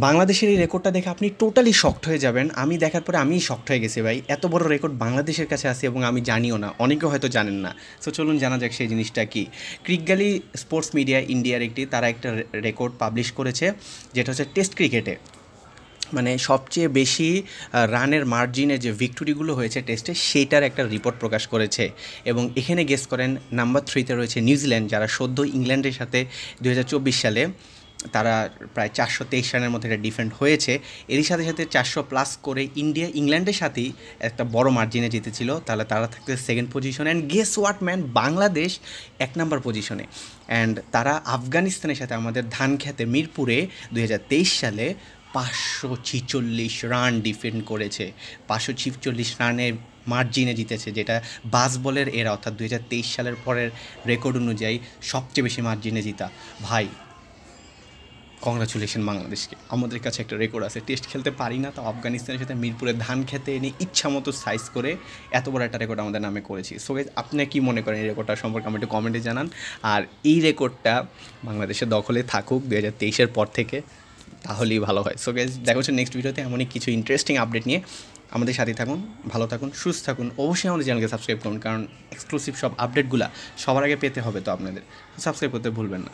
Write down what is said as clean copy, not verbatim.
বাংলাদেশের এই রেকর্ডটা দেখে আপনি টোটালি শকড হয়ে যাবেন। আমি দেখার পরে আমিই শকড হয়ে গেছি ভাই। এত বড় রেকর্ড বাংলাদেশের কাছে আছে এবং আমি জানিও না, অনেকেও হয়তো জানেন না। সো চলুন জানা যাক সেই জিনিসটা কি। ক্রিকগালি স্পোর্টস মিডিয়া ইন্ডিয়ার তারা একটা রেকর্ড পাবলিশ করেছে, যেটা হচ্ছে টেস্ট ক্রিকেটে মানে সবচেয়ে বেশি রানের মার্জিনে যে ভিক্টোরিগুলো হয়েছে টেস্টে, সেইটার একটা রিপোর্ট প্রকাশ করেছে। এবং এখানে গেস করেন নাম্বার 3-তে রয়েছে নিউজিল্যান্ড, যারা সদ্য ইংল্যান্ডের সাথে 2024 সালে তারা প্রায় 423 রানের মধ্যে একটা ডিফেন্ড হয়েছে। এরই সাথে সাথে 400+ করে ইংল্যান্ডের সাথেই একটা বড় মার্জিনে জিতেছিল। তাহলে তারা থাকতে সেকেন্ড পজিশনে। And guess watt man, Bangladesh 1 number পজিশনে। অ্যান্ড তারা আফগানিস্তানের সাথে আমাদের ধানক্ষেতে মিরপুরে 2023 সালে 546 রান ডিফেন্ড করেছে। 546 রানের মার্জিনে জিতেছে, যেটা বাসবলের এরা অর্থাৎ 2023 সালের পরের রেকর্ড অনুযায়ী সবচেয়ে বেশি মার্জিনে জিতা। ভাই কংগ্রাচুলেশন বাংলাদেশকে, আমাদের কাছে একটা রেকর্ড আছে। টেস্ট খেলতে পারি না, তো আফগানিস্তানের সাথে মিরপুরে ধান খেতে এনে ইচ্ছা মতো সাইজ করে এত বড় একটা রেকর্ড আমাদের নামে করেছি। সো গাইস, আপনি কী মনে করেন এই রেকর্ডটা সম্পর্কে আমি একটু কমেন্টে জানান। আর এই রেকর্ডটা বাংলাদেশের দখলে থাকুক 2023-এর পর থেকে, তাহলেই ভালো হয়। সো গাইস, দেখা হচ্ছে নেক্সট ভিডিওতে এমনই কিছু ইন্টারেস্টিং আপডেট নিয়ে। আমাদের সাথে থাকুন, ভালো থাকুন, সুস্থ থাকুন। অবশ্যই আমাদের চ্যানেলকে সাবস্ক্রাইব করুন, কারণ এক্সক্লুসিভ সব আপডেটগুলো সবার আগে পেতে হবে, তো আপনাদের সাবস্ক্রাইব করতে ভুলবেন না।